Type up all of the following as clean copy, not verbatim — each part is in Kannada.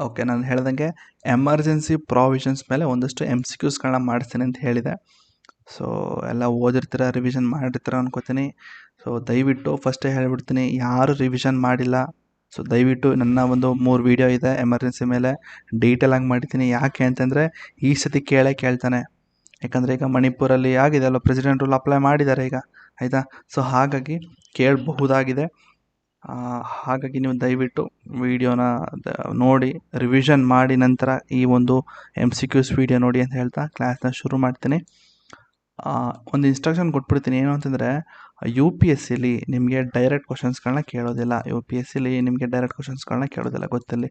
ಓಕೆ, ನಾನು ಹೇಳ್ದಂಗೆ ಎಮರ್ಜೆನ್ಸಿ ಪ್ರಾವಿಷನ್ಸ್ ಮೇಲೆ ಒಂದಷ್ಟು MCQಸ್ಗಳನ್ನ ಮಾಡಿಸ್ತೀನಿ ಅಂತ ಹೇಳಿದೆ. ಸೊ ಎಲ್ಲ ಓದಿರ್ತೀರ, ರಿವಿಷನ್ ಮಾಡಿರ್ತೀರ ಅನ್ಕೋತೀನಿ. ಸೊ ದಯವಿಟ್ಟು ಫಸ್ಟೇ ಹೇಳಿಬಿಡ್ತೀನಿ, ಯಾರು ರಿವಿಷನ್ ಮಾಡಿಲ್ಲ ಸೊ ದಯವಿಟ್ಟು ನನ್ನ ಒಂದು 3 ವೀಡಿಯೋ ಇದೆ ಎಮರ್ಜೆನ್ಸಿ ಮೇಲೆ, ಡೀಟೇಲಾಗಿ ಮಾಡಿದ್ದೀನಿ. ಯಾಕೆ ಅಂತಂದರೆ ಈ ಸತಿ ಕೇಳ್ತಾನೆ. ಯಾಕಂದರೆ ಈಗ ಮಣಿಪುರಲ್ಲಿ ಆಗಿದೆ ಅಲ್ಲ, ಪ್ರೆಸಿಡೆಂಟ್ ರೂಲ್ ಅಪ್ಲೈ ಮಾಡಿದ್ದಾರೆ ಈಗ, ಆಯಿತಾ. ಸೊ ಹಾಗಾಗಿ ಕೇಳಬಹುದಾಗಿದೆ. ಹಾಗಾಗಿ ನೀವು ದಯವಿಟ್ಟು ವಿಡಿಯೋನ ನೋಡಿ ರಿವಿಷನ್ ಮಾಡಿ ನಂತರ ಈ ಒಂದು MCQs ವಿಡಿಯೋ ನೋಡಿ ಅಂತ ಹೇಳ್ತಾ ಕ್ಲಾಸ್ನ ಶುರು ಮಾಡ್ತೀನಿ. ಒಂದು ಇನ್ಸ್ಟ್ರಕ್ಷನ್ ಕೊಟ್ಬಿಡ್ತೀನಿ, ಏನು ಅಂತಂದರೆ UPSCಲಿ ನಿಮಗೆ ಡೈರೆಕ್ಟ್ ಕ್ವಶನ್ಸ್ಗಳನ್ನ ಕೇಳೋದಿಲ್ಲ. UPSCಲಿ ನಿಮಗೆ ಡೈರೆಕ್ಟ್ ಕ್ವಶನ್ಸ್ಗಳನ್ನ ಕೇಳೋದಿಲ್ಲ. ಗೊತ್ತಲ್ಲಿ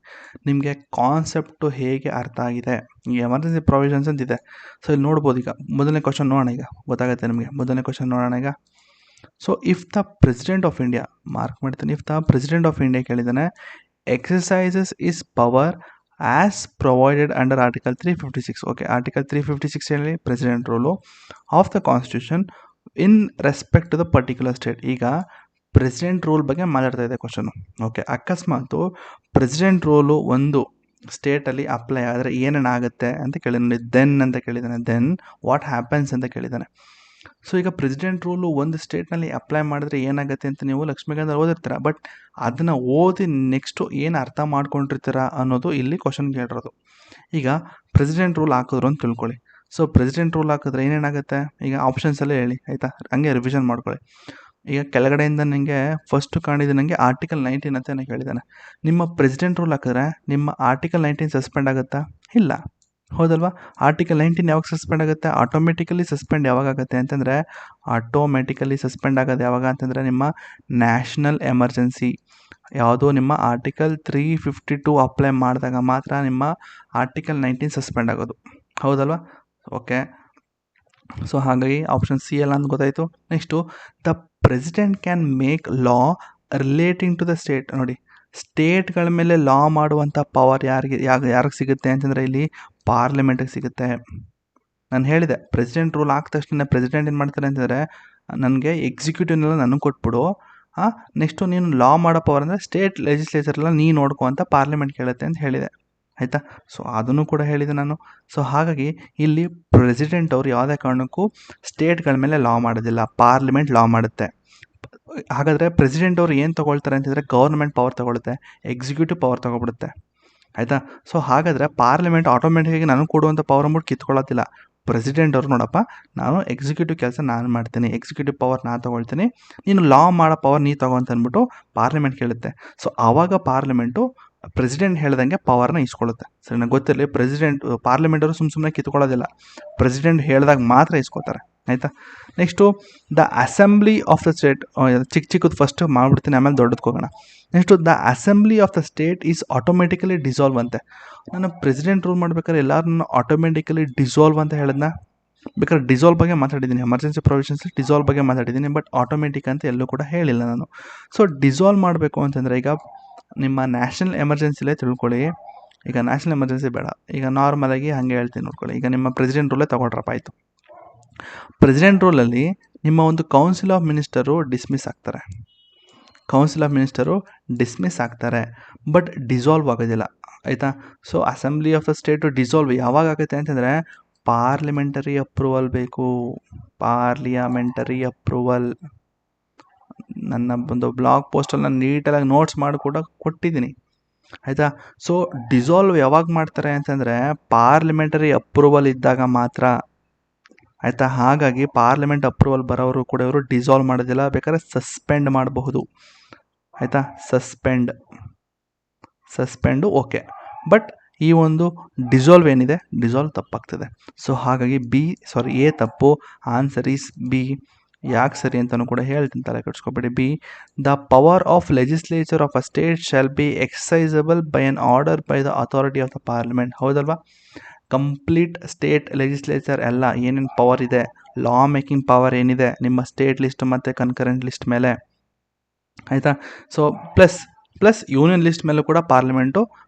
ನಿಮಗೆ ಕಾನ್ಸೆಪ್ಟು ಹೇಗೆ ಅರ್ಥ ಆಗಿದೆ, ಈ ಎಮರ್ಜೆನ್ಸಿ ಪ್ರಾವಿಷನ್ಸ್ ಅಂತಿದೆ. ಸೊ ಇಲ್ಲಿ ನೋಡ್ಬೋದು, ಈಗ ಮೊದಲನೇ ಕ್ವಶನ್ ನೋಡೋಣ, ಈಗ ಗೊತ್ತಾಗುತ್ತೆ ನಿಮಗೆ. ಮೊದಲನೇ ಕ್ವಶನ್ ನೋಡೋಣ ಈಗ. So if the president of India, mark ಮಾಡ್ತೀನಿ, if the president of India ಕೇಳಿದ್ದಾನೆ, exercises is power as provided under article 356. Okay, article 356 ಹೇಳಿ president rule of the constitution in respect to the particular state. ಈಗ ಪ್ರೆಸಿಡೆಂಟ್ ರೂಲ್ ಬಗ್ಗೆ ಮಾತಾಡ್ತಾ ಇದೆ ಕ್ವಶನು. ಓಕೆ, ಅಕಸ್ಮಾತು ಪ್ರೆಸಿಡೆಂಟ್ ರೂಲು ಒಂದು ಸ್ಟೇಟಲ್ಲಿ ಅಪ್ಲೈ ಆದರೆ ಏನೇನಾಗುತ್ತೆ ಅಂತ ಕೇಳಿದ್ದಾನೆ. ದೆನ್ ಅಂತ ಕೇಳಿದ್ದಾನೆ, ದೆನ್ ವಾಟ್ ಹ್ಯಾಪನ್ಸ್ ಅಂತ ಕೇಳಿದ್ದಾನೆ. ಸೊ ಈಗ ಪ್ರೆಸಿಡೆಂಟ್ ರೂಲು ಒಂದು ಸ್ಟೇಟ್ನಲ್ಲಿ ಅಪ್ಲೈ ಮಾಡಿದ್ರೆ ಏನಾಗುತ್ತೆ ಅಂತ ನೀವು ಲಕ್ಷ್ಮೀಕಾಂತ್ ಓದಿರ್ತೀರ. ಬಟ್ ಅದನ್ನು ಓದಿ ನೆಕ್ಸ್ಟು ಏನು ಅರ್ಥ ಮಾಡ್ಕೊಂಡಿರ್ತೀರ ಅನ್ನೋದು ಇಲ್ಲಿ ಕ್ವಶನ್ ಕೇಳಿರೋದು. ಈಗ ಪ್ರೆಸಿಡೆಂಟ್ ರೂಲ್ ಹಾಕಿದ್ರು ಅಂತ ತಿಳ್ಕೊಳ್ಳಿ. ಸೊ ಪ್ರೆಸಿಡೆಂಟ್ ರೂಲ್ ಹಾಕಿದ್ರೆ ಏನೇನಾಗುತ್ತೆ, ಈಗ ಆಪ್ಷನ್ಸಲ್ಲೇ ಹೇಳಿ, ಆಯಿತಾ, ಹಂಗೆ ರಿವಿಷನ್ ಮಾಡ್ಕೊಳ್ಳಿ. ಈಗ ಕೆಳಗಡೆಯಿಂದ ನನಗೆ ಫಸ್ಟು ಕಾಣಿದ್ದು ನನಗೆ ಆರ್ಟಿಕಲ್ 19 ಅಂತ ನನಗೆ ಹೇಳಿದ್ದಾನೆ. ನಿಮ್ಮ ಪ್ರೆಸಿಡೆಂಟ್ ರೂಲ್ ಹಾಕಿದ್ರೆ ನಿಮ್ಮ ಆರ್ಟಿಕಲ್ 19 ಸಸ್ಪೆಂಡ್ ಆಗುತ್ತಾ? ಇಲ್ಲ, ಹೌದಲ್ವಾ. ಆರ್ಟಿಕಲ್ 19 ಯಾವಾಗ ಸಸ್ಪೆಂಡ್ ಆಗುತ್ತೆ? ಆಟೋಮೆಟಿಕಲಿ ಸಸ್ಪೆಂಡ್ ಯಾವಾಗ ಆಗುತ್ತೆ ಅಂತಂದರೆ, ಆಟೋಮೆಟಿಕಲಿ ಸಸ್ಪೆಂಡ್ ಆಗೋದು ಯಾವಾಗ ಅಂತಂದರೆ ನಿಮ್ಮ ನ್ಯಾಷನಲ್ ಎಮರ್ಜೆನ್ಸಿ ಯಾವುದೋ ನಿಮ್ಮ ಆರ್ಟಿಕಲ್ 352 ಅಪ್ಲೈ ಮಾಡಿದಾಗ ಮಾತ್ರ ನಿಮ್ಮ ಆರ್ಟಿಕಲ್ 19 ಸಸ್ಪೆಂಡ್ ಆಗೋದು, ಹೌದಲ್ವಾ. ಓಕೆ, ಸೊ ಹಾಗಾಗಿ ಆಪ್ಷನ್ ಸಿ ಎಲ್ಲ ಅಂತ ಗೊತ್ತಾಯಿತು. Next, the president can make law relating to the state. ನೋಡಿ, ಸ್ಟೇಟ್ಗಳ ಮೇಲೆ ಲಾ ಮಾಡುವಂಥ ಪವರ್ ಯಾರಿಗೆ ಸಿಗುತ್ತೆ ಅಂತಂದರೆ ಇಲ್ಲಿ ಪಾರ್ಲಿಮೆಂಟಿಗೆ ಸಿಗುತ್ತೆ. ನಾನು ಹೇಳಿದೆ, ಪ್ರೆಸಿಡೆಂಟ್ ರೂಲ್ ಆದ ತಕ್ಷಣ ಪ್ರೆಸಿಡೆಂಟ್ ಏನು ಮಾಡ್ತಾರೆ ಅಂತಂದರೆ, ನನಗೆ ಎಕ್ಸಿಕ್ಯೂಟಿವ್ನೆಲ್ಲ ನನಗೆ ಕೊಟ್ಬಿಡು, ನೆಕ್ಸ್ಟು ನೀನು ಲಾ ಮಾಡೋ ಪವರ್ ಅಂದರೆ ಸ್ಟೇಟ್ ಲೆಜಿಸ್ಲೇಚರೆಲ್ಲ ನೀನು ನೋಡ್ಕೊ ಅಂತ ಪಾರ್ಲಿಮೆಂಟ್ ಕೇಳುತ್ತೆ ಅಂತ ಹೇಳಿದೆ, ಆಯಿತಾ. ಸೊ ಅದನ್ನು ಕೂಡ ಹೇಳಿದೆ ನಾನು. ಸೊ ಹಾಗಾಗಿ ಇಲ್ಲಿ ಪ್ರೆಸಿಡೆಂಟ್ ಅವರು ಯಾವುದೇ ಕಾರಣಕ್ಕೂ ಸ್ಟೇಟ್ಗಳ ಮೇಲೆ ಲಾ ಮಾಡೋದಿಲ್ಲ, ಪಾರ್ಲಿಮೆಂಟ್ ಲಾ ಮಾಡುತ್ತೆ. ಹಾಗಾದರೆ ಪ್ರೆಸಿಡೆಂಟ್ ಅವರು ಏನು ತೊಗೊಳ್ತಾರೆ ಅಂತಂದರೆ ಗೌರ್ಮೆಂಟ್ ಪವರ್ ತೊಗೊಳುತ್ತೆ, ಎಕ್ಸಿಕ್ಯೂಟಿವ್ ಪವರ್ ತೊಗೊಬಿಡುತ್ತೆ, ಆಯಿತಾ. ಸೊ ಹಾಗಾದರೆ ಪಾರ್ಲಿಮೆಂಟ್ ಆಟೋಮೆಟಿಕ್ಕಾಗಿ ನನಗೆ ಕೊಡುವಂಥ ಪವರ್ ಅಂದ್ಬಿಟ್ಟು ಕಿತ್ಕೊಳ್ಳೋದಿಲ್ಲ. ಪ್ರೆಸಿಡೆಂಟ್ ಅವರು, ನೋಡಪ್ಪ, ನಾನು ಎಕ್ಸಿಕ್ಯೂಟಿವ್ ಕೆಲಸ ನಾನು ಮಾಡ್ತೀನಿ, ಎಕ್ಸಿಕ್ಯೂಟಿವ್ ಪವರ್ ನಾನು ತೊಗೊಳ್ತೀನಿ, ನೀನು ಲಾ ಮಾಡೋ ಪವರ್ ನೀ ತಗೋ ಅಂತ ಅಂದ್ಬಿಟ್ಟು ಪಾರ್ಲಿಮೆಂಟ್ ಕೇಳುತ್ತೆ. ಸೊ ಆವಾಗ ಪಾರ್ಲಿಮೆಂಟು ಪ್ರೆಸಿಡೆಂಟ್ ಹೇಳ್ದಂಗೆ ಪವರ್ನ ಇಸ್ಕೊಳ್ಳುತ್ತೆ. ಸರಿ, ನನಗೆ ಗೊತ್ತಿರಲಿ, ಪಾರ್ಲಿಮೆಂಟವರು ಸುಮ್ಮನೆ ಕಿತ್ಕೊಳ್ಳೋದಿಲ್ಲ, ಪ್ರೆಸಿಡೆಂಟ್ ಹೇಳಿದಾಗ ಮಾತ್ರ ಇಸ್ಕೊತಾರೆ, ಆಯಿತಾ. Next, the assembly of the state, ಚಿಕ್ಕದು ಫಸ್ಟ್ ಮಾಡಿಬಿಡ್ತೀನಿ, ಆಮೇಲೆ ದೊಡ್ಡದು ಹೋಗೋಣ. Next, the assembly of the state is automatically dissolve ಅಂತೆ. ನಾನು ಪ್ರೆಸಿಡೆಂಟ್ ರೂಲ್ ಮಾಡ್ಬೇಕಾದ್ರೆ ಎಲ್ಲರೂ ಆಟೋಮೆಟಿಕಲಿ ಡಿಸಾಲ್ವ್ ಅಂತ ಹೇಳಿದ್ನ, ಬೇಕಾದ್ರೆ ಡಿಸಾಲ್ವ್ ಬಗ್ಗೆ ಮಾತಾಡಿದ್ದೀನಿ, ಎಮರ್ಜೆನ್ಸಿ ಪ್ರೊವಿಷನ್ಸ್ ಡಿಸಾಲ್ವ್ ಬಗ್ಗೆ ಮಾತಾಡಿದ್ದೀನಿ, ಬಟ್ ಆಟೋಮೆಟಿಕ್ ಅಂತ ಎಲ್ಲೂ ಕೂಡ ಹೇಳಿಲ್ಲ ನಾನು. ಸೊ ಡಿಸಾಲ್ವ್ ಮಾಡಬೇಕು ಅಂತಂದರೆ, ಈಗ ನಿಮ್ಮ ನ್ಯಾಷನಲ್ ಎಮರ್ಜೆನ್ಸಿಲೇ ತಿಳ್ಕೊಳ್ಳಿ. ಈಗ ನ್ಯಾಷನಲ್ ಎಮರ್ಜೆನ್ಸಿ ಬೇಡ, ಈಗ ನಾರ್ಮಲಾಗಿ ಹಾಗೆ ಹೇಳ್ತೀನಿ ನೋಡ್ಕೊಳ್ಳಿ. ಈಗ ನಿಮ್ಮ ಪ್ರೆಸಿಡೆಂಟ್ ರೂಲೇ ತಗೊಳ್ರಪ್ಪ, ಆಯಿತು. ಪ್ರೆಸಿಡೆಂಟ್ ರೂಲಲ್ಲಿ ನಿಮ್ಮ ಒಂದು ಕೌನ್ಸಿಲ್ ಆಫ್ ಮಿನಿಸ್ಟರು ಡಿಸ್ಮಿಸ್ ಆಗ್ತಾರೆ, ಬಟ್ ಡಿಸಾಲ್ವ್ ಆಗೋದಿಲ್ಲ, ಆಯಿತಾ. So assembly of the state dissolve ಯಾವಾಗ ಆಗುತ್ತೆ ಅಂತಂದರೆ ಪಾರ್ಲಿಮೆಂಟರಿ ಅಪ್ರೂವಲ್ ಬೇಕು, ಪಾರ್ಲಿಮೆಂಟರಿ ಅಪ್ರೂವಲ್. ನನ್ನ ಒಂದು ಬ್ಲಾಗ್ ಪೋಸ್ಟಲ್ಲಿ ನಾನು ನೀಟಾಗಿ ನೋಟ್ಸ್ ಮಾಡಿ ಕೂಡ ಕೊಟ್ಟಿದ್ದೀನಿ, ಆಯಿತಾ. ಸೊ ಡಿಸಾಲ್ವ್ ಯಾವಾಗ ಮಾಡ್ತಾರೆ ಅಂತಂದರೆ ಪಾರ್ಲಿಮೆಂಟರಿ ಅಪ್ರೂವಲ್ ಇದ್ದಾಗ ಮಾತ್ರ, ಆಯಿತಾ. ಹಾಗಾಗಿ ಪಾರ್ಲಿಮೆಂಟ್ ಅಪ್ರೂವಲ್ ಬರೋರು ಕೂಡ ಇವರು ಡಿಸಾಲ್ವ್ ಮಾಡೋದಿಲ್ಲ, ಬೇಕಾದ್ರೆ ಸಸ್ಪೆಂಡ್ ಮಾಡಬಹುದು, ಆಯಿತಾ. ಸಸ್ಪೆಂಡು ಓಕೆ, ಬಟ್ ಈ ಒಂದು ಡಿಸಾಲ್ವ್ ಏನಿದೆ, ಡಿಸಾಲ್ವ್ ತಪ್ಪಾಗ್ತದೆ. ಸೊ ಹಾಗಾಗಿ ಎ ತಪ್ಪು, ಆನ್ಸರ್ ಈಸ್ ಬಿ. ಯಾಕೆ ಸರಿ ಅಂತಲೂ ಕೂಡ ಹೇಳ್ತೀನಿ, ತಲೆ ಕೆಡಿಸ್ಕೊಬೇಡಿ. B, the power of legislature of a state shall be exercisable by an order by the authority of the parliament, ಹೌದಲ್ವಾ. ಕಂಪ್ಲೀಟ್ ಸ್ಟೇಟ್ ಲೆಜಿಸ್ಲೇಚರ್ ಎಲ್ಲ ಏನೇನು ಪವರ್ ಇದೆ, ಲಾ ಮೇಕಿಂಗ್ ಪವರ್ ಏನಿದೆ ನಿಮ್ಮ ಸ್ಟೇಟ್ ಲಿಸ್ಟ್ ಮತ್ತು ಕನ್ಕರೆಂಟ್ ಲಿಸ್ಟ್ ಮೇಲೆ, ಆಯಿತಾ. ಸೊ ಪ್ಲಸ್ ಯೂನಿಯನ್ ಲಿಸ್ಟ್ ಮೇಲೂ ಕೂಡ ಪಾರ್ಲಿಮೆಂಟು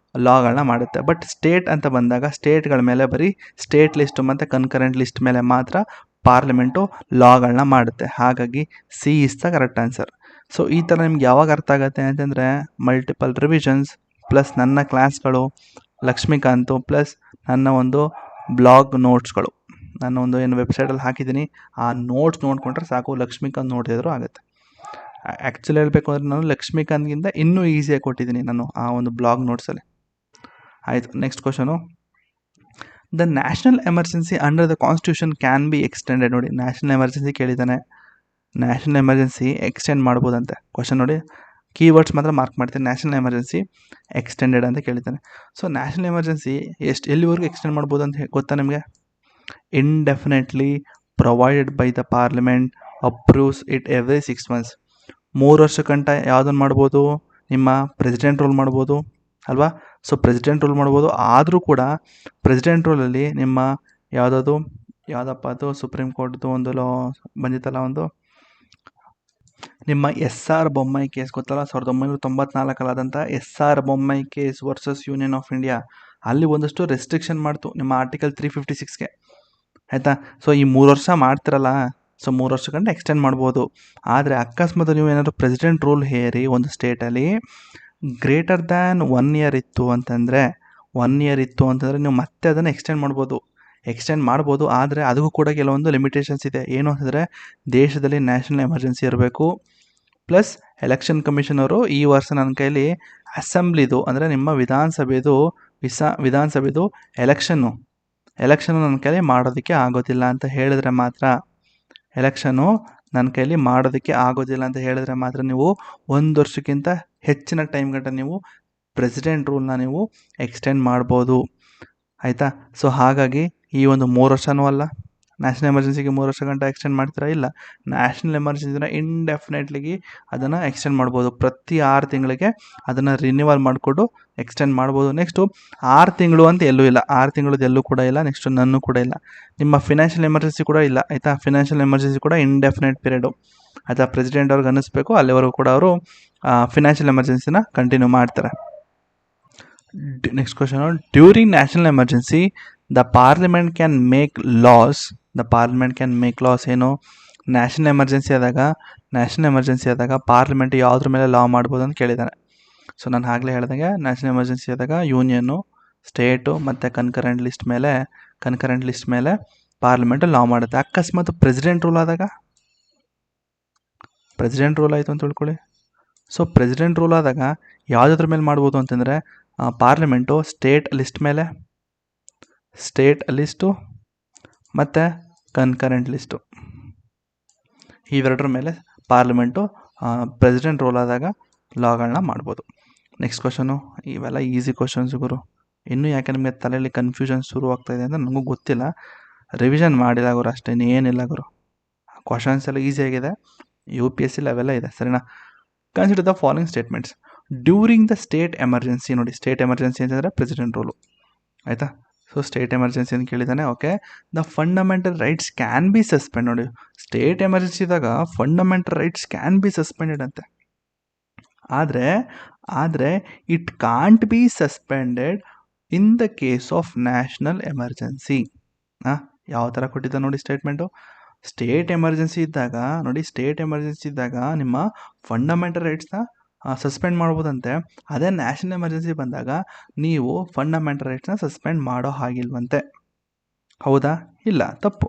ಲಾಗಳನ್ನ ಮಾಡುತ್ತೆ. ಬಟ್ ಸ್ಟೇಟ್ ಅಂತ ಬಂದಾಗ ಸ್ಟೇಟ್ಗಳ ಮೇಲೆ ಬರೀ ಸ್ಟೇಟ್ ಲಿಸ್ಟು ಮತ್ತು ಕನ್ಕರೆಂಟ್ ಲಿಸ್ಟ್ ಮೇಲೆ ಮಾತ್ರ ಪಾರ್ಲಿಮೆಂಟು ಲಾಗಳನ್ನ ಮಾಡುತ್ತೆ. ಹಾಗಾಗಿ C is the correct answer. So ಈ ಥರ ನಿಮ್ಗೆ ಯಾವಾಗ ಅರ್ಥ ಆಗುತ್ತೆ ಅಂತಂದರೆ ಮಲ್ಟಿಪಲ್ ರಿವಿಷನ್ಸ್ ಪ್ಲಸ್ ನನ್ನ ಕ್ಲಾಸ್ಗಳು ಲಕ್ಷ್ಮೀಕಾಂತು ಪ್ಲಸ್ ನನ್ನ ಒಂದು ಬ್ಲಾಗ್ ನೋಟ್ಸ್ಗಳು, ನಾನು ಒಂದು ಏನು ವೆಬ್ಸೈಟಲ್ಲಿ ಹಾಕಿದ್ದೀನಿ ಆ ನೋಟ್ಸ್ ನೋಡಿಕೊಂಡ್ರೆ ಸಾಕು, ಲಕ್ಷ್ಮೀಕಾಂತ್ ನೋಡಿದ್ರು ಆಗುತ್ತೆ. ಆ್ಯಕ್ಚುಲಿ ಹೇಳಬೇಕು ಅಂದರೆ ನಾನು ಲಕ್ಷ್ಮೀಕಾಂತ್ಗಿಂತ ಇನ್ನೂ ಈಸಿಯಾಗಿ ಕೊಟ್ಟಿದ್ದೀನಿ ನಾನು ಆ ಒಂದು ಬ್ಲಾಗ್ ನೋಟ್ಸಲ್ಲಿ. ಆಯಿತು, next question. The national emergency under the constitution can be extended. ನೋಡಿ, ನ್ಯಾಷನಲ್ ಎಮರ್ಜೆನ್ಸಿ ಕೇಳಿದ್ದಾನೆ, ನ್ಯಾಷನಲ್ ಎಮರ್ಜೆನ್ಸಿ ಎಕ್ಸ್ಟೆಂಡ್ ಮಾಡ್ಬೋದಂತೆ. ಕ್ವಶನ್ ನೋಡಿ, ಕೀವರ್ಡ್ಸ್ ಮಾತ್ರ ಮಾರ್ಕ್ ಮಾಡ್ತೀನಿ. ನ್ಯಾಷನಲ್ ಎಮರ್ಜೆನ್ಸಿ ಎಕ್ಸ್ಟೆಂಡೆಡ್ ಅಂತ ಕೇಳಿದ್ದಾನೆ. ಸೊ ನ್ಯಾಷನಲ್ ಎಮರ್ಜೆನ್ಸಿ ಎಲ್ಲಿವರೆಗೂ ಎಕ್ಸ್ಟೆಂಡ್ ಮಾಡ್ಬೋದು ಅಂತ ಗೊತ್ತಾ ನಿಮಗೆ? Indefinitely provided by the parliament approves it every 6 months. 3 ವರ್ಷಕ್ಕಂಟ ಯಾವುದನ್ನು ಮಾಡ್ಬೋದು? ನಿಮ್ಮ ಪ್ರೆಸಿಡೆಂಟ್ ರೂಲ್ ಮಾಡ್ಬೋದು ಅಲ್ವಾ? ಸೊ ಪ್ರೆಸಿಡೆಂಟ್ ರೂಲ್ ಮಾಡ್ಬೋದು. ಆದರೂ ಕೂಡ ಪ್ರೆಸಿಡೆಂಟ್ ರೂಲಲ್ಲಿ ನಿಮ್ಮ ಯಾವುದಪ್ಪ ಅದು ಸುಪ್ರೀಂ ಕೋರ್ಟ್ದು ಒಂದು ಲಾ ಬಂದಿತ್ತಲ್ಲ, ಒಂದು ನಿಮ್ಮ SR ಬೊಮ್ಮಾಯಿ ಕೇಸ್ ಗೊತ್ತಲ್ಲ, 1994 SR Bommai case versus union of India. ಅಲ್ಲಿ ಒಂದಷ್ಟು ರೆಸ್ಟ್ರಿಕ್ಷನ್ ಮಾಡ್ತು ನಿಮ್ಮ ಆರ್ಟಿಕಲ್ 356ಗೆ, ಆಯಿತಾ? ಸೊ ಈ 3 ವರ್ಷ ಮಾಡ್ತಿರಲ್ಲ, ಸೊ 3 ವರ್ಷಕ್ಕಂಟ ಎಕ್ಸ್ಟೆಂಡ್ ಮಾಡ್ಬೋದು. ಆದರೆ ಅಕಸ್ಮಾತ್ ನೀವು ಏನಾದರೂ ಪ್ರೆಸಿಡೆಂಟ್ ರೂಲ್ ಹೇರಿ ಒಂದು ಸ್ಟೇಟಲ್ಲಿ ಗ್ರೇಟರ್ ದ್ಯಾನ್ 1 year ಇತ್ತು ಅಂತಂದರೆ ನೀವು ಮತ್ತೆ ಅದನ್ನು ಎಕ್ಸ್ಟೆಂಡ್ ಮಾಡ್ಬೋದು. ಆದರೆ ಅದಕ್ಕೂ ಕೂಡ ಕೆಲವೊಂದು ಲಿಮಿಟೇಷನ್ಸ್ ಇದೆ. ಏನು ಅಂತಂದರೆ, ದೇಶದಲ್ಲಿ ನ್ಯಾಷನಲ್ ಎಮರ್ಜೆನ್ಸಿ ಇರಬೇಕು, ಪ್ಲಸ್ ಎಲೆಕ್ಷನ್ ಕಮಿಷನ್ ಅವರು ಈ ವರ್ಷ ನನ್ನ ಕೈಲಿ ಅಸೆಂಬ್ಲಿದು ಅಂದರೆ ನಿಮ್ಮ ವಿಧಾನಸಭೆದು ಎಲೆಕ್ಷನ್ನು ನನ್ನ ಕೈಲಿ ಮಾಡೋದಕ್ಕೆ ಆಗೋದಿಲ್ಲ ಅಂತ ಹೇಳಿದ್ರೆ ಮಾತ್ರ ನೀವು 1 ವರ್ಷಕ್ಕಿಂತ ಹೆಚ್ಚಿನ ಟೈಮ್ ಗಂಟ ನೀವು ಪ್ರೆಸಿಡೆಂಟ್ ರೂಲ್ನ ನೀವು ಎಕ್ಸ್ಟೆಂಡ್ ಮಾಡ್ಬೋದು, ಆಯಿತಾ? ಸೊ ಹಾಗಾಗಿ ಈ ಒಂದು 3 ವರ್ಷನೂ ಅಲ್ಲ, ನ್ಯಾಷನಲ್ ಎಮರ್ಜೆನ್ಸಿಗೆ 3 ವರ್ಷ ಗಂಟ ಎಕ್ಸ್ಟೆಂಡ್ ಮಾಡ್ತೀರಾ? ಇಲ್ಲ, ನ್ಯಾಷನಲ್ ಎಮರ್ಜೆನ್ಸಿನ ಇಂಡೆಫಿನೆಟ್ಲಿಗೆ ಅದನ್ನು ಎಕ್ಸ್ಟೆಂಡ್ ಮಾಡ್ಬೋದು. ಪ್ರತಿ 6 ತಿಂಗಳಿಗೆ ಅದನ್ನು ರಿನ್ಯೂವಲ್ ಮಾಡಿಕೊಂಡು ಎಕ್ಸ್ಟೆಂಡ್ ಮಾಡ್ಬೋದು. ನೆಕ್ಸ್ಟು 6 ತಿಂಗಳು ಅಂತ ಎಲ್ಲೂ ಇಲ್ಲ, 6 ತಿಂಗಳದ್ದು ಎಲ್ಲೂ ಕೂಡ ಇಲ್ಲ. ನೆಕ್ಸ್ಟು ನನ್ನೂ ಕೂಡ ಇಲ್ಲ. ನಿಮ್ಮ ಫಿನಾನ್ಷಿಯಲ್ ಎಮರ್ಜೆನ್ಸಿ ಕೂಡ ಇಲ್ಲ, ಆಯಿತಾ? ಫಿನಾನ್ಷಿಯಲ್ ಎಮರ್ಜೆನ್ಸಿ ಕೂಡ ಇಂಡೆಫಿನೆಟ್ ಪೀರಿಯಡು, ಆಯಿತಾ? ಪ್ರೆಸಿಡೆಂಟ್ ಅವ್ರಿಗೆ ಅನ್ನಿಸ್ಬೇಕು, ಅಲ್ಲಿವರೆಗೂ ಕೂಡ ಅವರು ಫಿನಾನ್ಷಿಯಲ್ ಎಮರ್ಜೆನ್ಸಿನ ಕಂಟಿನ್ಯೂ ಮಾಡ್ತಾರೆ. Next question, during national emergency the parliament can make loss. ಏನು? ನ್ಯಾಷನಲ್ ಎಮರ್ಜೆನ್ಸಿ ಆದಾಗ ಪಾರ್ಲಿಮೆಂಟ್ ಯಾವುದ್ರ ಮೇಲೆ ಲಾ ಮಾಡ್ಬೋದು ಅಂತ ಕೇಳಿದ್ದಾನೆ. ಸೊ ನಾನು ಆಗಲೇ ಹೇಳ್ದಂಗೆ ನ್ಯಾಷನಲ್ ಎಮರ್ಜೆನ್ಸಿ ಆದಾಗ ಯೂನಿಯನ್ನು, ಸ್ಟೇಟು ಮತ್ತು ಕನ್ಕರೆಂಟ್ ಲಿಸ್ಟ್ ಮೇಲೆ ಪಾರ್ಲಿಮೆಂಟು ಲಾ ಮಾಡುತ್ತೆ. ಅಕಸ್ಮಾತ್ ಪ್ರೆಸಿಡೆಂಟ್ ರೂಲ್ ಆದಾಗ, ಪ್ರೆಸಿಡೆಂಟ್ ರೂಲ್ ಆಯಿತು ಅಂತ ತಿಳ್ಕೊಳ್ಳಿ. ಸೊ ಪ್ರೆಸಿಡೆಂಟ್ ರೂಲ್ ಆದಾಗ ಯಾವುದ್ರ ಮೇಲೆ ಮಾಡ್ಬೋದು ಅಂತಂದರೆ, ಪಾರ್ಲಿಮೆಂಟು ಸ್ಟೇಟ್ ಲಿಸ್ಟು ಮತ್ತು ಕನ್ಕರೆಂಟ್ ಲಿಸ್ಟು ಇವೆರಡರ ಮೇಲೆ ಪಾರ್ಲಿಮೆಂಟು ಪ್ರೆಸಿಡೆಂಟ್ ರೂಲ್ ಆದಾಗ ಲಾಗಳನ್ನ ಮಾಡ್ಬೋದು. ನೆಕ್ಸ್ಟ್ ಕ್ವಶನು, ಇವೆಲ್ಲ ಈಸಿ ಕ್ವಶನ್ಸ್ ಗುರು. ಇನ್ನೂ ಯಾಕೆ ನಿಮಗೆ ತಲೆಯಲ್ಲಿ ಕನ್ಫ್ಯೂಷನ್ ಶುರು ಆಗ್ತಾಯಿದೆ ಅಂತ ನನಗೂ ಗೊತ್ತಿಲ್ಲ, ರಿವಿಷನ್ ಮಾಡಿಲ್ಲ ಗುರು, ಅಷ್ಟೇನೇನಿಲ್ಲ ಗುರು. ಕ್ವಶನ್ಸ್ ಎಲ್ಲ ಈಸಿಯಾಗಿದೆ, UPSC ಲೆವೆಲ್ಲ ಇದೆ, ಸರಿನಾ? Consider the following statements during the state emergency. ನೋಡಿ, ಸ್ಟೇಟ್ ಎಮರ್ಜೆನ್ಸಿ ಅಂತಂದರೆ ಪ್ರೆಸಿಡೆಂಟ್ ರೂಲು, ಆಯಿತಾ? ಸೊ ಸ್ಟೇಟ್ ಎಮರ್ಜೆನ್ಸಿ ಅಂತ ಕೇಳಿದ್ದಾನೆ. Okay, the fundamental rights can be suspend. ನೋಡಿ, ಸ್ಟೇಟ್ ಎಮರ್ಜೆನ್ಸಿ ಇದ್ದಾಗ fundamental rights can be suspended ಅಂತೆ. ಆದರೆ it can't be suspended in the case of national emergency. ಯಾವ ಥರ ಕೊಟ್ಟಿದ್ದ ನೋಡಿ ಸ್ಟೇಟ್ಮೆಂಟು. ಸ್ಟೇಟ್ ಎಮರ್ಜೆನ್ಸಿ ಇದ್ದಾಗ ನಿಮ್ಮ ಫಂಡಮೆಂಟಲ್ ರೈಟ್ಸ್ನ ಸಸ್ಪೆಂಡ್ ಮಾಡ್ಬೋದಂತೆ. ಅದೇ ನ್ಯಾಷನಲ್ ಎಮರ್ಜೆನ್ಸಿ ಬಂದಾಗ ನೀವು ಫಂಡಮೆಂಟಲ್ ರೈಟ್ಸ್ನ ಸಸ್ಪೆಂಡ್ ಮಾಡೋ ಹಾಗಿಲ್ವಂತೆ. ಹೌದಾ? ಇಲ್ಲ, ತಪ್ಪು.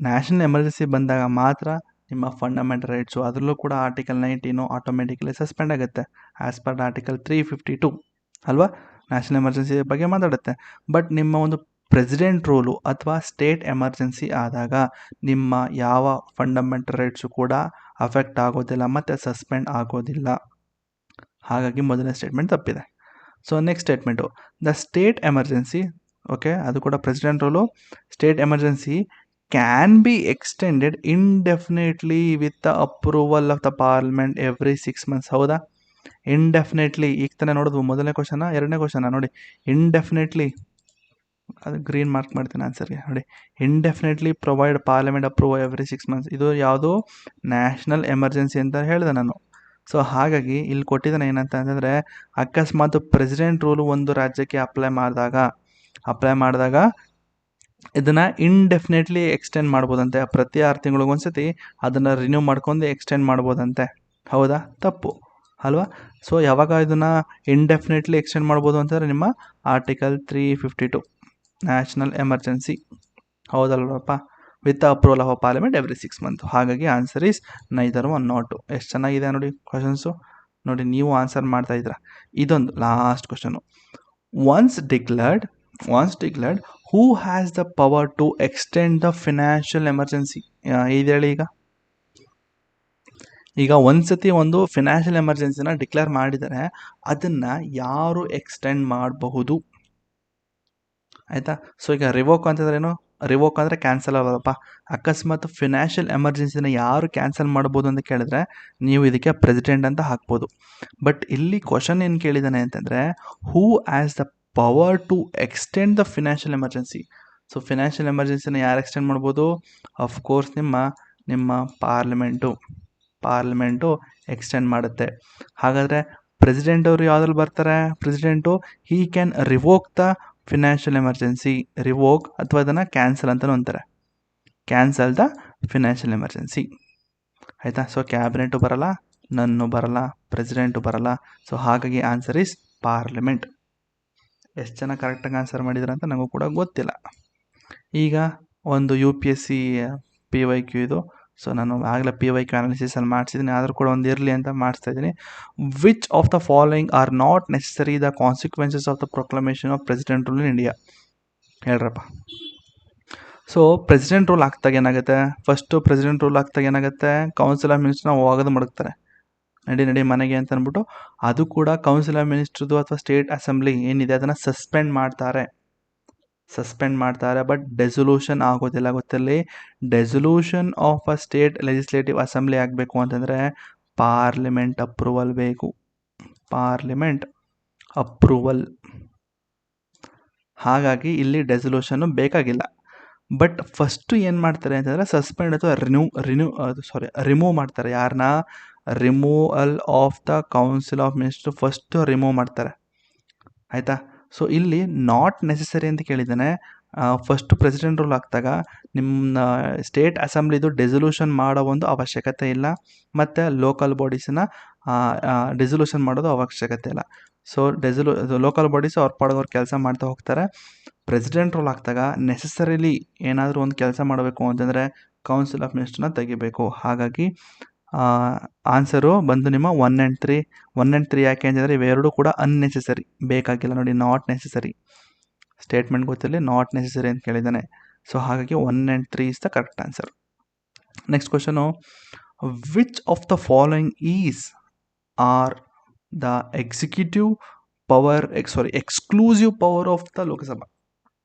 ನ್ಯಾಷನಲ್ ಎಮರ್ಜೆನ್ಸಿ ಬಂದಾಗ ಮಾತ್ರ ನಿಮ್ಮ ಫಂಡಮೆಂಟಲ್ ರೈಟ್ಸು, ಅದರಲ್ಲೂ ಕೂಡ ಆರ್ಟಿಕಲ್ 19 ಆಟೋಮೆಟಿಕಲಿ ಸಸ್ಪೆಂಡ್ ಆಗುತ್ತೆ ಆ್ಯಸ್ ಪರ್ ಆರ್ಟಿಕಲ್ 352 ಅಲ್ವಾ? ನ್ಯಾಷನಲ್ ಎಮರ್ಜೆನ್ಸಿ ಬಗ್ಗೆ ಮಾತಾಡುತ್ತೆ. ಬಟ್ ನಿಮ್ಮ ಒಂದು ಪ್ರೆಸಿಡೆಂಟ್ ರೂಲು ಅಥವಾ ಸ್ಟೇಟ್ ಎಮರ್ಜೆನ್ಸಿ ಆದಾಗ ನಿಮ್ಮ ಯಾವ ಫಂಡಮೆಂಟಲ್ ರೈಟ್ಸು ಕೂಡ ಅಫೆಕ್ಟ್ ಆಗೋದಿಲ್ಲ ಮತ್ತು ಸಸ್ಪೆಂಡ್ ಆಗೋದಿಲ್ಲ. ಹಾಗಾಗಿ ಮೊದಲನೇ ಸ್ಟೇಟ್ಮೆಂಟ್ ತಪ್ಪಿದೆ. So next statement, the state emergency, okay, ಅದು ಕೂಡ president rule. State emergency can be extended indefinitely with the approval of the parliament every 6 months. ಹೌದಾ? ಇಂಡೆಫಿನೆಟ್ಲಿ, ಈಗ ತಾನೇ ನೋಡೋದು ಮೊದಲನೇ ಕ್ವಶನ, ಎರಡನೇ ಕ್ವಶನ ನೋಡಿ. ಇಂಡೆಫಿನೆಟ್ಲಿ, ಅದು ಗ್ರೀನ್ ಮಾರ್ಕ್ ಮಾಡ್ತೀನಿ ಆನ್ಸರ್ಗೆ. ನೋಡಿ, indefinitely provide parliament approve every 6 months. ಇದು ಯಾವುದು? ನ್ಯಾಷನಲ್ ಎಮರ್ಜೆನ್ಸಿ ಅಂತ ಹೇಳಿದೆ ನಾನು. ಸೊ ಹಾಗಾಗಿ ಇಲ್ಲಿ ಕೊಟ್ಟಿದ್ದಾನೆ ಏನಂತ ಅಂತಂದರೆ, ಅಕಸ್ಮಾತ್ ಪ್ರೆಸಿಡೆಂಟ್ ರೂಲು ಒಂದು ರಾಜ್ಯಕ್ಕೆ ಅಪ್ಲೈ ಮಾಡಿದಾಗ ಇದನ್ನು ಇಂಡೆಫಿನೆಟ್ಲಿ ಎಕ್ಸ್ಟೆಂಡ್ ಮಾಡ್ಬೋದಂತೆ. ಪ್ರತಿ 6 ತಿಂಗಳಿಗೊಂದ್ಸತಿ ಅದನ್ನು ರಿನ್ಯೂ ಮಾಡ್ಕೊಂಡು ಎಕ್ಸ್ಟೆಂಡ್ ಮಾಡ್ಬೋದಂತೆ. ಹೌದಾ? ತಪ್ಪು. ಅಲ್ವಾ? ಸೊ ಯಾವಾಗ ಇದನ್ನು ಇಂಡೆಫಿನೆಟ್ಲಿ ಎಕ್ಸ್ಟೆಂಡ್ ಮಾಡ್ಬೋದು ಅಂತಂದರೆ ನಿಮ್ಮ ಆರ್ಟಿಕಲ್ 352 ನ್ಯಾಷನಲ್ ಎಮರ್ಜೆನ್ಸಿ, ಹೌದಲ್ವಪ್ಪ? With approval of parliament every 6 month. ಹಾಗಾಗಿ answer is neither one not two. ಎಷ್ಟು ಚೆನ್ನಾಗಿದೆ ನೋಡಿ ಕ್ವಶನ್ಸು. ನೋಡಿ ನೀವು ಆನ್ಸರ್ ಮಾಡ್ತಾ ಇದ್ದೀರಾ. ಇದೊಂದು last question. Once declared who has the power to extend the financial emergency? ಇದು ಹೇಳಿ. ಈಗ ಒಂದ್ಸತಿ ಒಂದು ಫಿನಾನ್ಷಿಯಲ್ ಎಮರ್ಜೆನ್ಸಿನ ಡಿಕ್ಲೇರ್ ಮಾಡಿದರೆ ಅದನ್ನು ಯಾರು ಎಕ್ಸ್ಟೆಂಡ್ ಮಾಡಬಹುದು? ಆಯಿತಾ? ಸೊ ಈಗ ರಿವೋಕ್ ಅಂತಂದ್ರೆ ಏನು? ರಿವೋಕ್ ಅಂದರೆ ಕ್ಯಾನ್ಸಲ್ ಆಗೋದಪ್ಪ. ಅಕಸ್ಮಾತ್ ಫಿನಾನ್ಷಿಯಲ್ ಎಮರ್ಜೆನ್ಸಿನ ಯಾರು ಕ್ಯಾನ್ಸಲ್ ಮಾಡ್ಬೋದು ಅಂತ ಕೇಳಿದ್ರೆ ನೀವು ಇದಕ್ಕೆ ಪ್ರೆಸಿಡೆಂಟ್ ಅಂತ ಹಾಕ್ಬೋದು. ಬಟ್ ಇಲ್ಲಿ ಕ್ವಶನ್ ಏನು ಕೇಳಿದ್ದಾನೆ ಅಂತಂದರೆ who has the power to extend the financial emergency. So financial ಎಮರ್ಜೆನ್ಸಿನ ಯಾರು ಎಕ್ಸ್ಟೆಂಡ್ ಮಾಡ್ಬೋದು? ಅಫ್ಕೋರ್ಸ್ ನಿಮ್ಮ ಪಾರ್ಲಿಮೆಂಟು ಎಕ್ಸ್ಟೆಂಡ್ ಮಾಡುತ್ತೆ. ಹಾಗಾದರೆ ಪ್ರೆಸಿಡೆಂಟ್ ಅವರು ಯಾವುದ್ರಲ್ಲಿ ಬರ್ತಾರೆ? President he can revoke the financial emergency. Revoke ಅಥವಾ ಅದನ್ನು ಕ್ಯಾನ್ಸಲ್ ಅಂತಲೂ ಅಂತಾರೆ. Cancel the financial emergency. ಆಯಿತಾ? ಸೊ ಕ್ಯಾಬಿನೆಟು ಬರಲ್ಲ, ನನ್ನು ಬರಲ್ಲ, ಪ್ರೆಸಿಡೆಂಟು ಬರಲ್ಲ. ಸೊ ಹಾಗಾಗಿ ಆನ್ಸರ್ ಈಸ್ ಪಾರ್ಲಿಮೆಂಟ್. ಎಷ್ಟು ಜನ ಕರೆಕ್ಟಾಗಿ ಆನ್ಸರ್ ಮಾಡಿದ್ರು ಅಂತ ನನಗೂ ಕೂಡ ಗೊತ್ತಿಲ್ಲ. ಈಗ ಒಂದು UPSC PYQ ಇದು. ಸೊ ನಾನು ಆಗಲೇ PYQ ಅನಾಲಿಸಿಸಲ್ಲಿ ಮಾಡಿಸಿದ್ದೀನಿ, ಆದರೂ ಕೂಡ ಒಂದು ಇರಲಿ ಅಂತ ಮಾಡಿಸ್ತಾ ಇದ್ದೀನಿ. Which of the following are not necessary the consequences of the proclamation of president rule in India? ಹೇಳ್ರಪ್ಪ. ಸೊ ಪ್ರೆಸಿಡೆಂಟ್ ರೂಲ್ ಆಗ್ತಾಗ ಏನಾಗುತ್ತೆ? ಫಸ್ಟು ಪ್ರೆಸಿಡೆಂಟ್ ರೂಲ್ ಆಗ್ತಾಗ ಏನಾಗುತ್ತೆ? ಕೌನ್ಸಿಲ್ ಆಫ್ ಮಿನಿಸ್ಟರ್ನ ಒಗೆದು ಮಡಗ್ತಾರೆ. ನಡಿ ಮನೆಗೆ ಅಂತ ಅಂದ್ಬಿಟ್ಟು ಅದು ಕೂಡ ಕೌನ್ಸಿಲ್ ಆಫ್ ಮಿನಿಸ್ಟ್ರದು ಅಥವಾ ಸ್ಟೇಟ್ ಅಸೆಂಬ್ಲಿ ಏನಿದೆ ಅದನ್ನು ಸಸ್ಪೆಂಡ್ ಮಾಡ್ತಾರೆ. ಬಟ್ ಡೆಸೊಲ್ಯೂಷನ್ ಆಗೋದಿಲ್ಲ. ಗೊತ್ತಲ್ಲಿ dissolution of a state legislative assembly ಆಗಬೇಕು ಅಂತಂದರೆ ಪಾರ್ಲಿಮೆಂಟ್ ಅಪ್ರೂವಲ್ ಬೇಕು. Parliament approval. ಹಾಗಾಗಿ ಇಲ್ಲಿ ಡೆಸೊಲ್ಯೂಷನ್ನು ಬೇಕಾಗಿಲ್ಲ. ಬಟ್ ಫಸ್ಟು ಏನು ಮಾಡ್ತಾರೆ ಅಂತಂದರೆ ಸಸ್ಪೆಂಡ್ ಅಥವಾ ರಿಮೂವ್ ಮಾಡ್ತಾರೆ. ಯಾರನ್ನ? Removal of the council of minister first remove ಮಾಡ್ತಾರೆ. ಆಯಿತಾ? ಸೊ ಇಲ್ಲಿ ನಾಟ್ ನೆಸೆಸರಿ ಅಂತ ಕೇಳಿದ್ದಾನೆ. ಫಸ್ಟು ಪ್ರೆಸಿಡೆಂಟ್ ರೂಲ್ ಆಗ್ತಾಗ ನಿಮ್ಮ ಸ್ಟೇಟ್ ಅಸೆಂಬ್ಲಿದು ಡೆಸೊಲ್ಯೂಷನ್ ಮಾಡೋ ಒಂದು ಅವಶ್ಯಕತೆ ಇಲ್ಲ, ಮತ್ತು ಲೋಕಲ್ ಬಾಡೀಸನ್ನ ಡೆಸೊಲ್ಯೂಷನ್ ಮಾಡೋದು ಅವಶ್ಯಕತೆ ಇಲ್ಲ. ಸೊ ಲೋಕಲ್ ಬಾಡೀಸು ಅವ್ರ ಪಾಡಿಗೆ ಅವ್ರು ಕೆಲಸ ಮಾಡ್ತಾ ಹೋಗ್ತಾರೆ. ಪ್ರೆಸಿಡೆಂಟ್ ರೂಲ್ ಆಗ್ತಾಗ ನೆಸೆಸರಿಲಿ ಏನಾದರೂ ಒಂದು ಕೆಲಸ ಮಾಡಬೇಕು ಅಂತಂದರೆ ಕೌನ್ಸಿಲ್ ಆಫ್ ಮಿನಿಸ್ಟರ್ನ ತೆಗಿಬೇಕು. ಹಾಗಾಗಿ ಆನ್ಸರು ಬಂದು ನಿಮ್ಮ 1 and 3 ಯಾಕೆ ಅಂತಂದರೆ ಇವೆರಡೂ ಕೂಡ ಅನ್ನೆಸೆಸರಿ, ಬೇಕಾಗಿಲ್ಲ. ನೋಡಿ, ನಾಟ್ ನೆಸೆಸರಿ ಸ್ಟೇಟ್ಮೆಂಟ್ ಗೊತ್ತಿರಲಿ, ನಾಟ್ ನೆಸೆಸರಿ ಅಂತ ಕೇಳಿದ್ದಾನೆ. ಸೊ ಹಾಗಾಗಿ 1 and 3 is the correct answer. Next question, which of the following are the exclusive power of the Lok Sabha?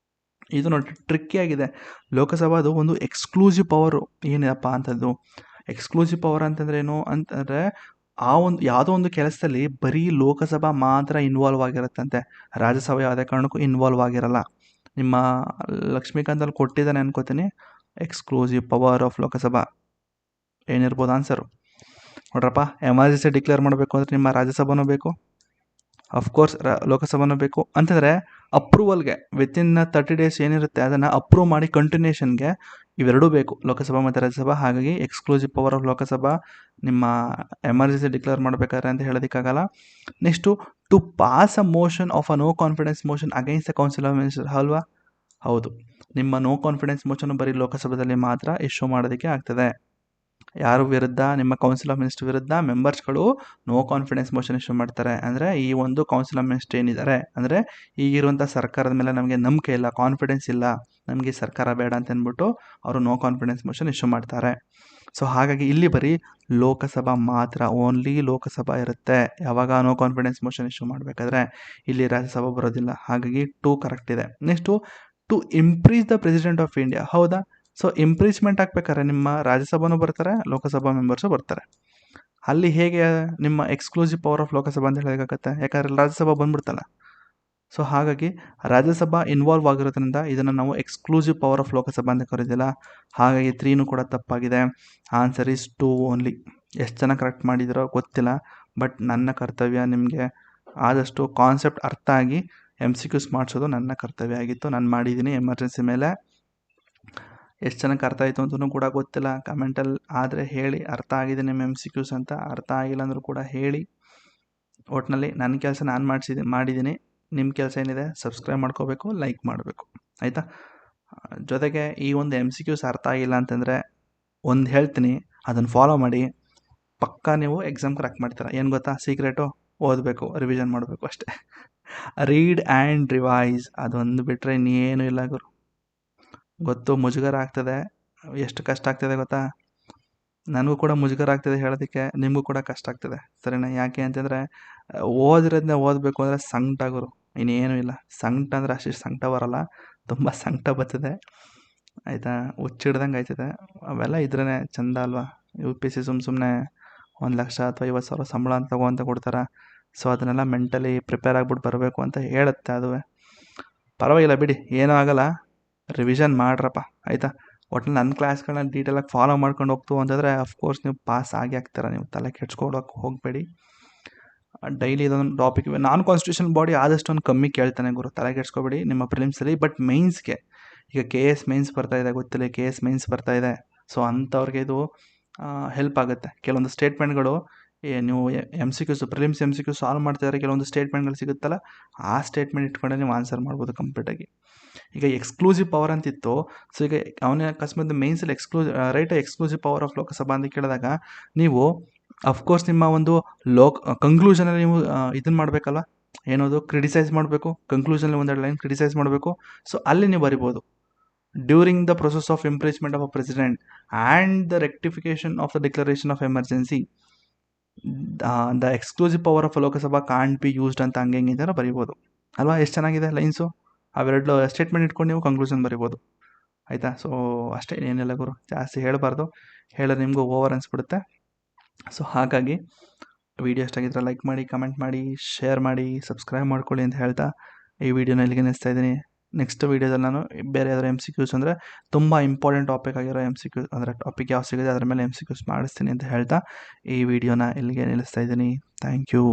ಇದು ನೋಡಿ ಟ್ರಿಕ್ಕಿ ಆಗಿದೆ. ಲೋಕಸಭಾದು ಒಂದು ಎಕ್ಸ್ಕ್ಲೂಸಿವ್ ಪವರು ಏನಪ್ಪ ಅಂತದ್ದು? ಎಕ್ಸ್ಕ್ಲೂಸಿವ್ ಪವರ್ ಅಂತಂದ್ರೆ ಏನು ಅಂತಂದರೆ ಯಾವುದೋ ಒಂದು ಕೆಲಸದಲ್ಲಿ ಬರೀ ಲೋಕಸಭಾ ಮಾತ್ರ ಇನ್ವಾಲ್ವ್ ಆಗಿರುತ್ತಂತೆ. ರಾಜ್ಯಸಭೆ ಯಾವುದೇ ಕಾರಣಕ್ಕೂ ಇನ್ವಾಲ್ವ್ ಆಗಿರಲ್ಲ. ನಿಮ್ಮ ಲಕ್ಷ್ಮೀಕಾಂತಲ್ಲಿ ಕೊಟ್ಟಿದ್ದಾನೆ ಅನ್ಕೋತೀನಿ ಎಕ್ಸ್ಕ್ಲೂಸಿವ್ ಪವರ್ ಆಫ್ ಲೋಕಸಭಾ. ಏನಿರ್ಬೋದು ಆನ್ಸರು? ನೋಡ್ರಪ್ಪ, ಎಮರ್ಜೆನ್ಸಿ ಡಿಕ್ಲೇರ್ ಮಾಡಬೇಕು ಅಂದರೆ ನಿಮ್ಮ ರಾಜ್ಯಸಭಾನೂ ಬೇಕು, ಅಫ್ಕೋರ್ಸ್ ಲೋಕಸಭಾನೂ ಬೇಕು. ಅಂತಂದರೆ ಅಪ್ರೂವಲ್ಗೆ ವಿತಿನ್ 30 days ಏನಿರುತ್ತೆ ಅದನ್ನು ಅಪ್ರೂವ್ ಮಾಡಿ ಕಂಟಿನ್ಯೂಷನ್ಗೆ ಇವೆರಡೂ ಬೇಕು, ಲೋಕಸಭಾ ಮತ್ತು ರಾಜ್ಯಸಭಾ. ಹಾಗಾಗಿ ಎಕ್ಸ್ಕ್ಲೂಸಿವ್ ಪವರ್ ಆಫ್ ಲೋಕಸಭಾ ನಿಮ್ಮ ಎಮರ್ಜೆನ್ಸಿ ಡಿಕ್ಲೇರ್ ಮಾಡಬೇಕಾದ್ರೆ ಅಂತ ಹೇಳೋದಕ್ಕಾಗಲ್ಲ. Next, to pass a motion of a no confidence motion against the council of minister ಅಲ್ವಾ? ಹೌದು, ನಿಮ್ಮ ನೋ ಕಾನ್ಫಿಡೆನ್ಸ್ ಮೋಷನ್ ಬರೀ ಲೋಕಸಭಾದಲ್ಲಿ ಮಾತ್ರ ಇಶ್ಯೂ ಮಾಡೋದಕ್ಕೆ ಆಗ್ತದೆ. ಯಾರು ವಿರುದ್ಧ? ನಿಮ್ಮ ಕೌನ್ಸಿಲ್ ಆಫ್ ಮಿನಿಸ್ಟರ್ ವಿರುದ್ಧ ಮೆಂಬರ್ಸ್ಗಳು ನೋ ಕಾನ್ಫಿಡೆನ್ಸ್ ಮೋಷನ್ ಇಶ್ಯೂ ಮಾಡ್ತಾರೆ. ಅಂದರೆ ಈ ಒಂದು ಕೌನ್ಸಿಲ್ ಆಫ್ ಮಿನಿಸ್ಟರ್ ಏನಿದ್ದಾರೆ ಅಂದರೆ ಈಗಿರುವಂಥ ಸರ್ಕಾರದ ಮೇಲೆ ನಮಗೆ ನಂಬಿಕೆ ಇಲ್ಲ, ಕಾನ್ಫಿಡೆನ್ಸ್ ಇಲ್ಲ, ನಮಗೆ ಸರ್ಕಾರ ಬೇಡ ಅಂತ ಅಂದ್ಬಿಟ್ಟು ಅವರು ನೋ ಕಾನ್ಫಿಡೆನ್ಸ್ ಮೋಷನ್ ಇಶ್ಯೂ ಮಾಡ್ತಾರೆ. ಸೊ ಹಾಗಾಗಿ ಇಲ್ಲಿ ಬರೀ ಲೋಕಸಭಾ ಮಾತ್ರ, ಓನ್ಲಿ ಲೋಕಸಭಾ ಇರುತ್ತೆ ಯಾವಾಗ ನೋ ಕಾನ್ಫಿಡೆನ್ಸ್ ಮೋಷನ್ ಇಶ್ಯೂ ಮಾಡಬೇಕಾದ್ರೆ. ಇಲ್ಲಿ ರಾಜ್ಯಸಭಾ ಬರೋದಿಲ್ಲ. ಹಾಗಾಗಿ 2 ಕರೆಕ್ಟ್ ಇದೆ. Next, to impeach the president of India. ಹೌದಾ? ಸೊ ಇಂಪ್ರೀಸ್ಮೆಂಟ್ ಆಗ್ಬೇಕಾದ್ರೆ ನಿಮ್ಮ ರಾಜ್ಯಸಭಾನೂ ಬರ್ತಾರೆ, ಲೋಕಸಭಾ ಮೆಂಬರ್ಸು ಬರ್ತಾರೆ. ಅಲ್ಲಿ ಹೇಗೆ ನಿಮ್ಮ ಎಕ್ಸ್ಕ್ಲೂಸಿವ್ ಪವರ್ ಆಫ್ ಲೋಕಸಭಾ ಅಂತ ಹೇಳೋಕ್ಕಾಗತ್ತೆ? ಯಾಕಂದರೆ ರಾಜ್ಯಸಭಾ ಬಂದ್ಬಿಡ್ತಲ್ಲ. ಸೊ ಹಾಗಾಗಿ ರಾಜ್ಯಸಭಾ ಇನ್ವಾಲ್ವ್ ಆಗಿರೋದ್ರಿಂದ ಇದನ್ನು ನಾವು ಎಕ್ಸ್ಕ್ಲೂಸಿವ್ ಪವರ್ ಆಫ್ ಲೋಕಸಭಾ ಅಂತ ಕರೀದಿಲ್ಲ. ಹಾಗಾಗಿ 3 ಕೂಡ ತಪ್ಪಾಗಿದೆ. Answer is 2 only. ಎಷ್ಟು ಜನ ಕರೆಕ್ಟ್ ಮಾಡಿದಿರೋ ಗೊತ್ತಿಲ್ಲ, ಬಟ್ ನನ್ನ ಕರ್ತವ್ಯ ನಿಮಗೆ ಆದಷ್ಟು ಕಾನ್ಸೆಪ್ಟ್ ಅರ್ಥ ಆಗಿ MCQs ಮಾಡಿಸೋದು ನನ್ನ ಕರ್ತವ್ಯ ಆಗಿತ್ತು. ನಾನು ಮಾಡಿದ್ದೀನಿ ಎಮರ್ಜೆನ್ಸಿ ಮೇಲೆ. ಎಷ್ಟು ಜನಕ್ಕೆ ಅರ್ಥ ಆಯಿತು ಅಂತಲೂ ಕೂಡ ಗೊತ್ತಿಲ್ಲ. ಕಮೆಂಟಲ್ಲಿ ಆದರೆ ಹೇಳಿ, ಅರ್ಥ ಆಗಿದೆ ನಿಮ್ಮ MCQs ಅಂತ. ಅರ್ಥ ಆಗಿಲ್ಲ ಅಂದರೂ ಕೂಡ ಹೇಳಿ. ಒಟ್ಟಿನಲ್ಲಿ ನನ್ನ ಕೆಲಸ ನಾನು ಮಾಡಿದ್ದೀನಿ. ನಿಮ್ಮ ಕೆಲಸ ಏನಿದೆ, ಸಬ್ಸ್ಕ್ರೈಬ್ ಮಾಡ್ಕೋಬೇಕು, ಲೈಕ್ ಮಾಡಬೇಕು, ಆಯಿತಾ? ಜೊತೆಗೆ ಈ ಒಂದು MCQs ಅರ್ಥ ಆಗಿಲ್ಲ ಅಂತಂದರೆ ಒಂದು ಹೇಳ್ತೀನಿ, ಅದನ್ನು ಫಾಲೋ ಮಾಡಿ, ಪಕ್ಕಾ ನೀವು ಎಕ್ಸಾಮ್ ಕ್ರ್ಯಾಕ್ ಮಾಡ್ತೀರ. ಏನು ಗೊತ್ತಾ ಸೀಕ್ರೆಟು? ಓದಬೇಕು, ರಿವಿಷನ್ ಮಾಡಬೇಕು ಅಷ್ಟೇ. ರೀಡ್ ಆ್ಯಂಡ್ ರಿವೈಸ್, ಅದೊಂದು ಬಿಟ್ಟರೆ ಇನ್ನೇನು ಇಲ್ಲ ಗುರು. ಗೊತ್ತು ಮುಜುಗರ ಆಗ್ತದೆ, ಎಷ್ಟು ಕಷ್ಟ ಆಗ್ತದೆ ಗೊತ್ತಾ? ನನಗೂ ಕೂಡ ಮುಜುಗರ ಆಗ್ತದೆ ಹೇಳೋದಕ್ಕೆ, ನಿಮಗೂ ಕೂಡ ಕಷ್ಟ ಆಗ್ತದೆ, ಸರಿನಾ? ಯಾಕೆ ಅಂತಂದರೆ ಓದಿರೋದನ್ನ ಓದಬೇಕು ಅಂದರೆ ಸಂಕಟ ಗುರು, ಇನ್ನೇನು ಇಲ್ಲ. ಸಂಕಟ ಅಂದರೆ ಅಷ್ಟು ಸಂಕಟ ಬರೋಲ್ಲ, ತುಂಬ ಸಂಕಟ ಬರ್ತದೆ, ಆಯಿತಾ? ಹುಚ್ಚಿಡ್ದಂಗೆ ಆಯ್ತದೆ. ಅವೆಲ್ಲ ಇದ್ರೇ ಚಂದ ಅಲ್ವಾ? UPSC ಸುಮ್ಮನೆ 1 ಲಕ್ಷ ಅಥವಾ 50,000 ಸಂಬಳ ಅಂತ ತಗೋ ಕೊಡ್ತಾರೆ. ಸೊ ಅದನ್ನೆಲ್ಲ ಮೆಂಟಲಿ ಪ್ರಿಪೇರ್ ಆಗಿಬಿಟ್ಟು ಬರಬೇಕು ಅಂತ ಹೇಳುತ್ತೆ ಅದುವೇ. ಪರವಾಗಿಲ್ಲ ಬಿಡಿ, ಏನೂ ಆಗಲ್ಲ, ರಿವಿಷನ್ ಮಾಡ್ರಪ್ಪ, ಆಯಿತಾ? ಒಟ್ಟು ನನ್ನ ಕ್ಲಾಸ್ಗಳನ್ನ ಡೀಟೇಲಾಗಿ ಫಾಲೋ ಮಾಡ್ಕೊಂಡು ಹೋಗ್ತು ಅಂತಂದರೆ ಅಫ್ಕೋರ್ಸ್ ನೀವು ಪಾಸ್ ಆಗಿ ಆಗ್ತೀರ. ನೀವು ತಲೆ ಕೆಡ್ಸ್ಕೊಳಕ್ಕೆ ಹೋಗಬೇಡಿ. ಡೈಲಿ ಇದೊಂದು ಟಾಪಿಕ್. ನಾನ್ ಕಾನ್ಸ್ಟಿಟ್ಯೂಷನ್ ಬಾಡಿ ಆದಷ್ಟು ಒಂದು ಕಮ್ಮಿ ಕೇಳ್ತಾನೆ ಗುರು, ತಲೆ ಕೆಡ್ಸ್ಕೊಬೇಡಿ ನಿಮ್ಮ ಪ್ರಿಲಿಮ್ಸಲ್ಲಿ. ಬಟ್ ಮೇನ್ಸ್ಗೆ ಈಗ KS ಮೇನ್ಸ್ ಬರ್ತಾಯಿದೆ, ಗೊತ್ತಿಲ್ಲ, KS ಮೇನ್ಸ್ ಬರ್ತಾಯಿದೆ. ಸೊ ಅಂಥವ್ರಿಗೆ ಇದು ಹೆಲ್ಪ್ ಆಗುತ್ತೆ. ಕೆಲವೊಂದು ಸ್ಟೇಟ್ಮೆಂಟ್ಗಳು ನೀವು MCQs ಪ್ರಿಲಿಮ್ಸ್ MCQ ಸಾಲ್ವ್ ಮಾಡ್ತಾಯಿದ್ರೆ ಕೆಲವೊಂದು ಸ್ಟೇಟ್ಮೆಂಟ್ಗಳು ಸಿಗುತ್ತಲ್ಲ, ಆ ಸ್ಟೇಟ್ಮೆಂಟ್ ಇಟ್ಕೊಂಡೆ ನೀವು ಆನ್ಸರ್ ಮಾಡ್ಬೋದು ಕಂಪ್ಲೀಟಾಗಿ. ಈಗ ಎಕ್ಸ್ಕ್ಲೂಸಿವ್ ಪವರ್ ಅಂತಿತ್ತು. ಸೊ ಈಗ ಅವನೇ ಅಕಸ್ಮಾತ್ ಮೇನ್ಸಲ್ಲಿ ಎಕ್ಸ್ಕ್ಲೂಸಿವ್ ಪವರ್ ಆಫ್ ಲೋಕಸಭಾ ಅಂತ ಕೇಳಿದಾಗ ನೀವು ಅಫ್ಕೋರ್ಸ್ ನಿಮ್ಮ ಒಂದು ಕಂಕ್ಲೂಷನಲ್ಲಿ ನೀವು ಇದನ್ನು ಮಾಡಬೇಕಲ್ಲ, ಏನದು ಕ್ರಿಟಿಸೈಸ್ ಮಾಡಬೇಕು. ಕಂಕ್ಲೂಷನಲ್ಲಿ ಒಂದೆರಡು ಲೈನ್ ಕ್ರಿಟಿಸೈಸ್ ಮಾಡಬೇಕು. ಸೊ ಅಲ್ಲಿ ನೀವು ಬರಿಬೋದು, during the process of impeachment of a president and the rectification of the declaration of emergency the exclusive power of Lok Sabha can't be used ಅಂತ ಹಂಗೆ ಹಿಂಗೆ ಬರಿಬೋದು ಅಲ್ವಾ? ಎಷ್ಟು ಚೆನ್ನಾಗಿದೆ ಲೈನ್ಸು. ಅವೆರಡು ಸ್ಟೇಟ್ಮೆಂಟ್ ಇಟ್ಕೊಂಡು ನೀವು ಕಂಕ್ಲೂಷನ್ ಬರಿಬೋದು, ಆಯಿತಾ? ಸೊ ಅಷ್ಟೇ, ಏನಿಲ್ಲ ಗುರು, ಜಾಸ್ತಿ ಹೇಳಬಾರ್ದು, ಹೇಳಿದ್ರೆ ನಿಮಗೂ ಓವರ್ ಅನಿಸ್ಬಿಡುತ್ತೆ. ಸೊ ಹಾಗಾಗಿ ವಿಡಿಯೋ ಎಷ್ಟಾಗಿದ್ರೆ ಲೈಕ್ ಮಾಡಿ, ಕಮೆಂಟ್ ಮಾಡಿ, ಶೇರ್ ಮಾಡಿ, ಸಬ್ಸ್ಕ್ರೈಬ್ ಮಾಡ್ಕೊಳ್ಳಿ ಅಂತ ಹೇಳ್ತಾ ಈ ವಿಡಿಯೋನ ಇಲ್ಲಿಗೆ ನಿಲ್ಲಿಸ್ತಾ ಇದ್ದೀನಿ. ನೆಕ್ಸ್ಟ್ ವೀಡಿಯೋದಲ್ಲಿ ನಾನು ಬೇರೆ ಯಾವ್ದಾರು MCQs ಅಂದರೆ ತುಂಬ ಇಂಪಾರ್ಟೆಂಟ್ ಟಾಪಿಕ್ ಆಗಿರೋ MCQ ಅಂದರೆ ಟಾಪಿಕ್ ಯಾವ ಸಿಗುತ್ತೆ ಅದ್ರ ಮೇಲೆ MCQs ಮಾಡಿಸ್ತೀನಿ ಅಂತ ಹೇಳ್ತಾ ಈ ವಿಡಿಯೋನ ಇಲ್ಲಿಗೆ ನಿಲ್ಲಿಸ್ತಾ ಇದ್ದೀನಿ. Thank you.